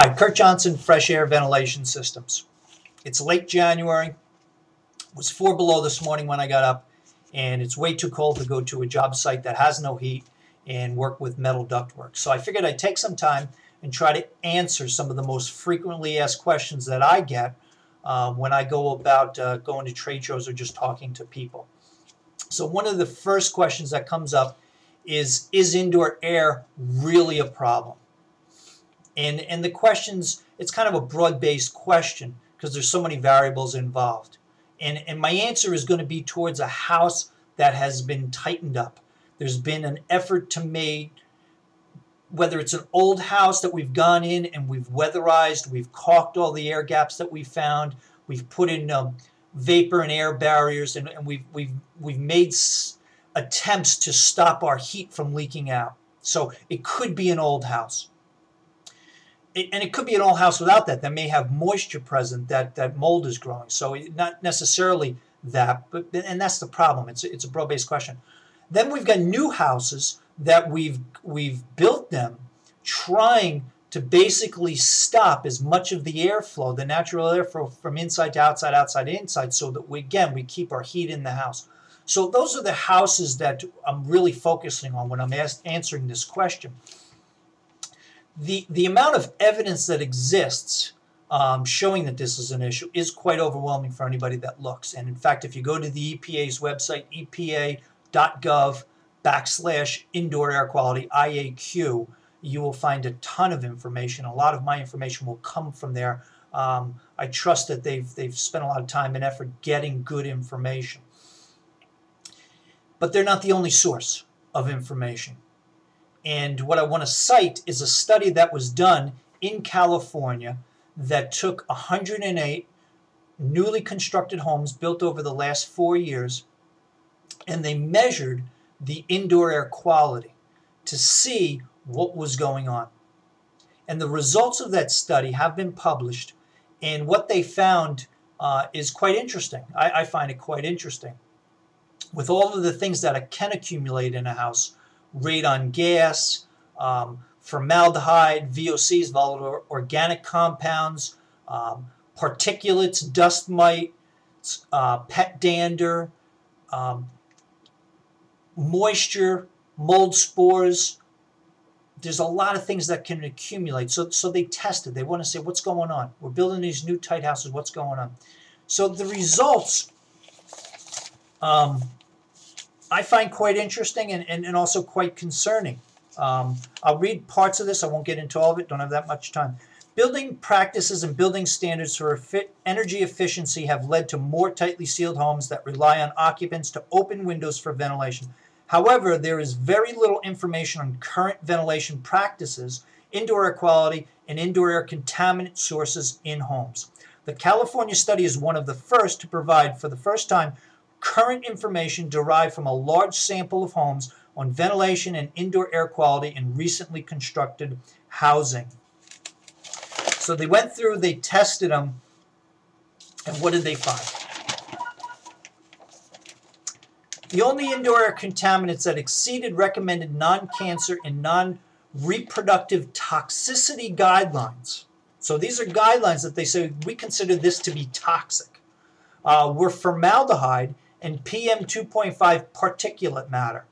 Hi, Kurt Johnson, Fresh Air Ventilation Systems. It's late January. It was 4 below this morning when I got up, and it's way too cold to go to a job site that has no heat and work with metal ductwork. So I figured I'd take some time and try to answer some of the most frequently asked questions that I get when I go about going to trade shows or just talking to people. So one of the first questions that comes up is indoor air really a problem? And the questions, it's kind of a broad-based question because there's so many variables involved. And my answer is going to be towards a house that has been tightened up. There's been an effort to make, whether it's an old house that we've gone in and we've weatherized, we've caulked all the air gaps that we found, we've put in vapor and air barriers, and we've made attempts to stop our heat from leaking out. So it could be an old house. And it could be an old house without that. That may have moisture present, that mold is growing. So not necessarily that, and that's the problem. It's a broad-based question. Then we've got new houses that we've built them trying to basically stop as much of the airflow, the natural airflow from inside to outside, outside to inside, so that we keep our heat in the house. So those are the houses that I'm really focusing on when I'm answering this question. The amount of evidence that exists showing that this is an issue is quite overwhelming for anybody that looks. And in fact, if you go to the EPA's website, epa.gov/indoor air quality, IAQ, you will find a ton of information. A lot of my information will come from there. I trust that they've spent a lot of time and effort getting good information. But they're not the only source of information. And what I want to cite is a study that was done in California that took 108 newly constructed homes built over the last 4 years, and they measured the indoor air quality to see what was going on. And the results of that study have been published, and what they found is quite interesting. I find it quite interesting. With all of the things that can accumulate in a house, radon gas, formaldehyde, VOCs, volatile organic compounds, particulates, dust mites, pet dander, moisture, mold spores. There's a lot of things that can accumulate. So they tested. They want to say, what's going on? We're building these new tight houses. What's going on? So the results I find quite interesting and also quite concerning. I'll read parts of this. I won't get into all of it. Don't have that much time. Building practices and building standards for energy efficiency have led to more tightly sealed homes that rely on occupants to open windows for ventilation. However, there is very little information on current ventilation practices, indoor air quality, and indoor air contaminant sources in homes. The California study is one of the first to provide, for the first time, current information derived from a large sample of homes on ventilation and indoor air quality in recently constructed housing. So they went through, they tested them, and what did they find? The only indoor air contaminants that exceeded recommended non-cancer and non-reproductive toxicity guidelines. So these are guidelines that they say we consider this to be toxic. Were formaldehyde and PM 2.5 particulate matter.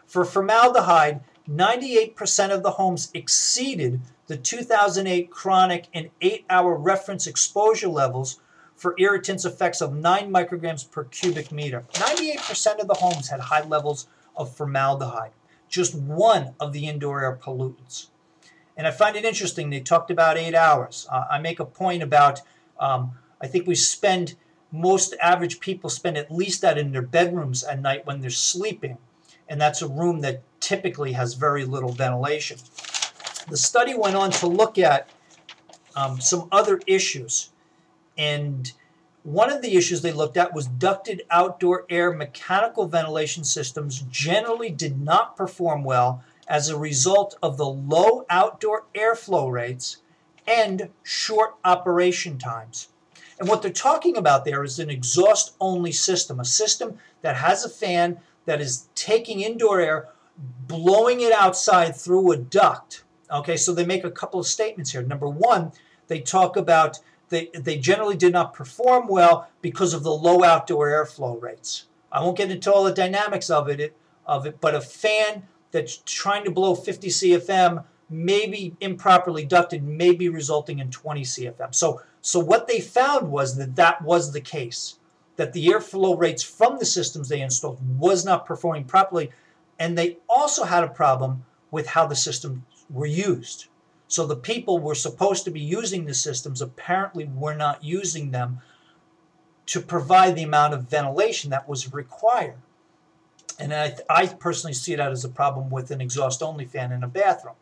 For formaldehyde, 98% of the homes exceeded the 2008 chronic and 8-hour reference exposure levels for irritants effects of 9 micrograms per cubic meter. 98% of the homes had high levels of formaldehyde, just one of the indoor air pollutants. And I find it interesting, they talked about 8 hours. I make a point about, I think most average people spend at least that in their bedrooms at night when they're sleeping, and that's a room that typically has very little ventilation. The study went on to look at some other issues, and one of the issues they looked at was ducted outdoor air mechanical ventilation systems generally did not perform well as a result of the low outdoor airflow rates and short operation times. And what they're talking about there is an exhaust-only system, a system that has a fan that is taking indoor air, blowing it outside through a duct, Okay, so they make a couple of statements here. Number one, they talk about they generally did not perform well because of the low outdoor airflow rates. I won't get into all the dynamics of it, but a fan that's trying to blow 50 CFM, maybe improperly ducted, may be resulting in 20 CFM. So what they found was that was the case, that the airflow rates from the systems they installed was not performing properly, and they also had a problem with how the systems were used. So the people were supposed to be using the systems apparently were not using them to provide the amount of ventilation that was required. And I personally see that as a problem with an exhaust-only fan in a bathroom.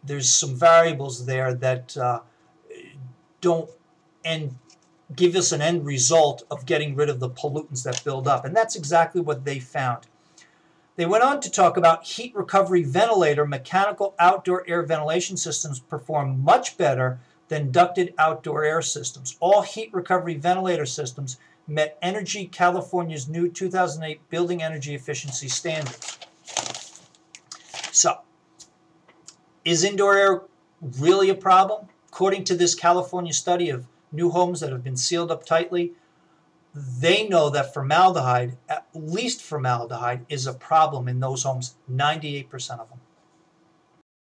There's some variables there that don't give us an end result of getting rid of the pollutants that build up. And that's exactly what they found. They went on to talk about heat recovery ventilator mechanical outdoor air ventilation systems perform much better than ducted outdoor air systems. All heat recovery ventilator systems met Energy California's new 2008 building energy efficiency standards. So, is indoor air really a problem? According to this California study of new homes that have been sealed up tightly, they know that formaldehyde, at least formaldehyde, is a problem in those homes, 98% of them.